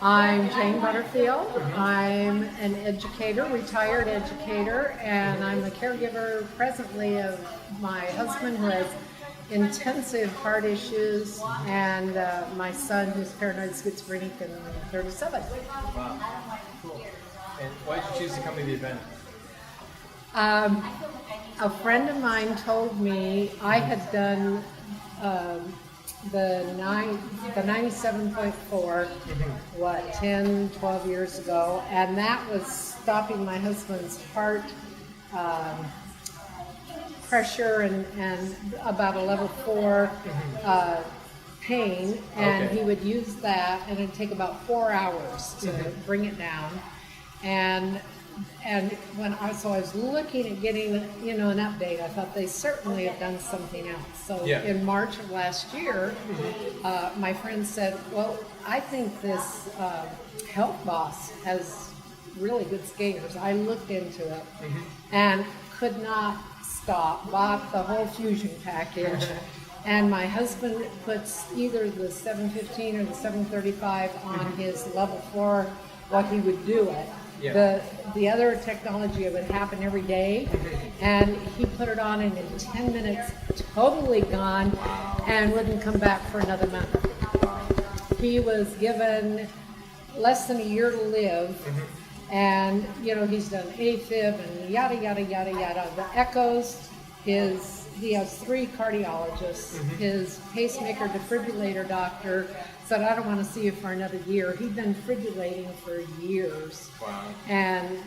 I'm Jane Butterfield. I'm an educator, retired educator, and I'm the caregiver presently of my husband who has intensive heart issues, and my son who's paranoid schizophrenic and 37. Wow, cool. And why did you choose to come to the event? A friend of mine told me I had done the 97.4, 10, 12 years ago, and that was stopping my husband's heart pressure and about a level 4 pain, and he would use that, and it'd take about 4 hours to bring it down. And when I was looking at getting, an update, I thought they certainly have done something else. So in March of last year, my friend said, well, I think this HealthBoss has really good scanners. I looked into it and could not stop, bought the whole fusion package. And my husband puts either the 715 or the 735 on his level 4, what he would do it. The other technology, it would happen every day, and he put it on, and in 10 minutes, totally gone, and wouldn't come back for another month. He was given less than a year to live, and he's done AFib and yada yada yada yada. The echoes, he has 3 cardiologists. His pacemaker defibrillator doctor said, I don't want to see you for another year. He'd been defibrillating for years. Wow. And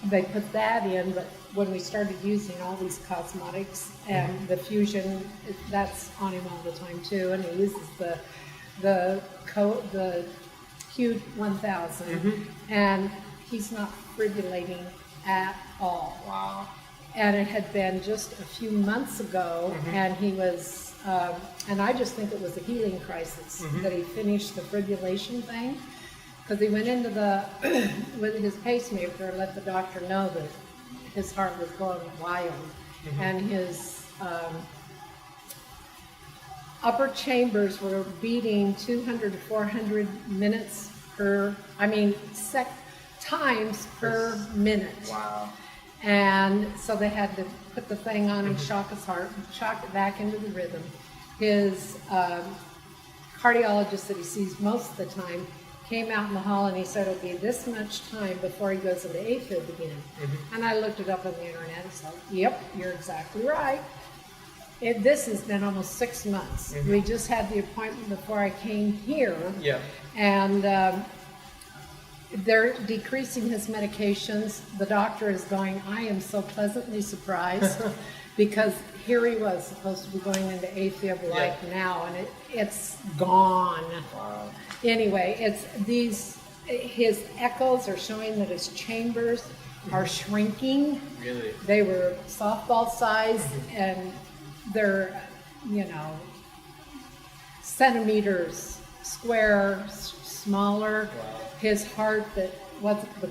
they put that in, but when we started using all these COSMODICs and the fusion, that's on him all the time too. And he uses the Q1000, and he's not defibrillating at all. Wow. And it had been just a few months ago, and he was, and I just think it was a healing crisis that he finished the fibrillation thing, because he went into with his pacemaker and let the doctor know that his heart was going wild, and his upper chambers were beating 200 to 400 minutes times per minute. Wow. And so they had to put the thing on and shock his heart, shock it back into the rhythm. His cardiologist that he sees most of the time came out in the hall and he said it'll be this much time before he goes into AFib again. And I looked it up on the internet and said, yep, you're exactly right. This has been almost 6 months. We just had the appointment before I came here. And they're decreasing his medications. The doctor is going, I am so pleasantly surprised, because here he was supposed to be going into AFib now, and it's gone. Wow. Anyway, his echoes are showing that his chambers are shrinking. Really? They were softball size, and they're, centimeters square, smaller. Wow. His heart the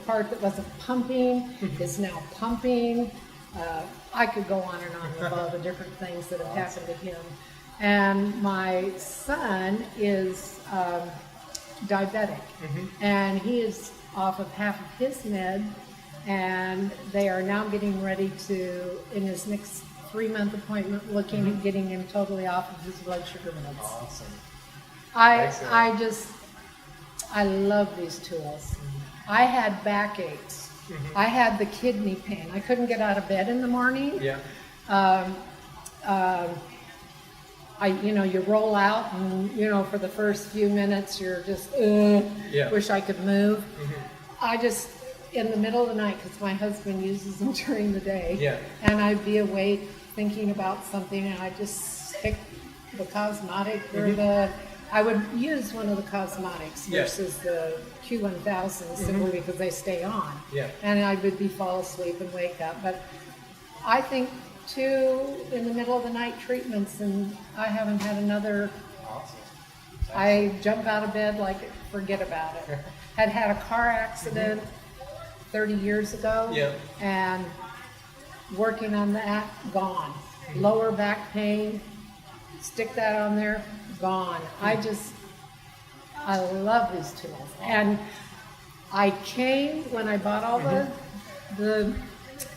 part that wasn't pumping is now pumping. I could go on and on with all the different things that have happened to him. And my son is diabetic, and he is off of half of his med, and they are now getting ready to, in his next 3-month appointment, looking at getting him totally off of his blood sugar meds. Awesome. I love these tools. I had backaches. I had the kidney pain. I couldn't get out of bed in the morning. You roll out, and for the first few minutes you're just wish I could move. I just, in the middle of the night, because my husband uses them during the day, and I'd be awake thinking about something, and I just stick the COSMODIC or I would use one of the COSMODICs versus the Q1000 simply because they stay on. And I would fall asleep and wake up. But I think 2 in the middle of the night treatments, and I haven't had another. Awesome. I jump out of bed like forget about it. Had a car accident 30 years ago, and working on that, gone. Lower back pain, stick that on there, gone. I love these tools. And I came, when I bought all the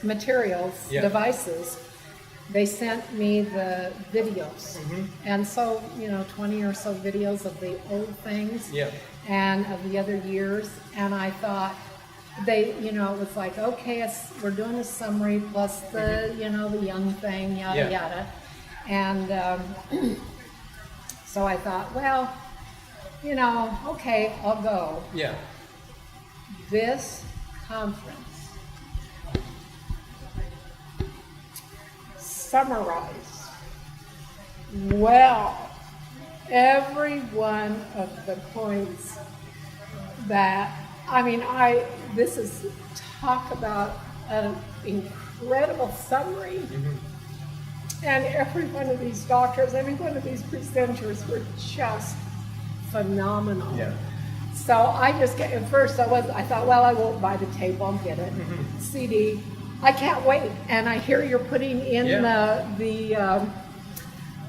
materials, devices, they sent me the videos. And so, 20 or so videos of the old things and of the other years. And I thought, it was like, okay, we're doing a summary plus the, the young thing, yada, yada. And so I thought, well, okay, I'll go. Yeah. This conference summarized well every one of the points that, this is talk about an incredible summary. And every one of these doctors, every one of these presenters were just phenomenal. Yeah. So I just at first I thought, well, I won't buy the tape, I'll get it. CD, I can't wait. And I hear you're putting in the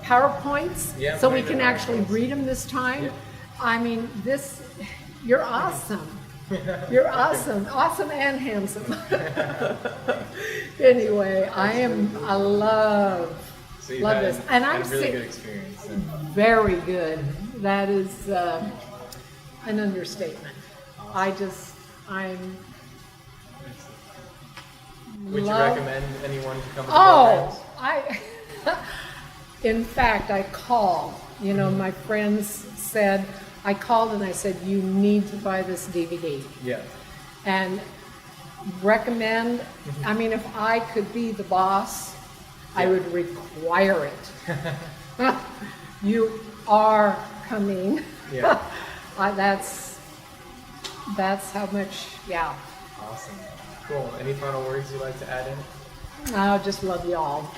PowerPoints, so we can actually read them this time. You're awesome. You're awesome. Awesome and handsome. Anyway, I love this. And I'm really good experience. Very good. That is an understatement. Would you recommend anyone to come to the programs? In fact, I called. My friends said, I called and I said, you need to buy this DVD. Yeah. And recommend, if I could be the boss, I would require it. You are coming. Yeah. That's how much, Awesome. Cool. Any final words you'd like to add in? I just love you all.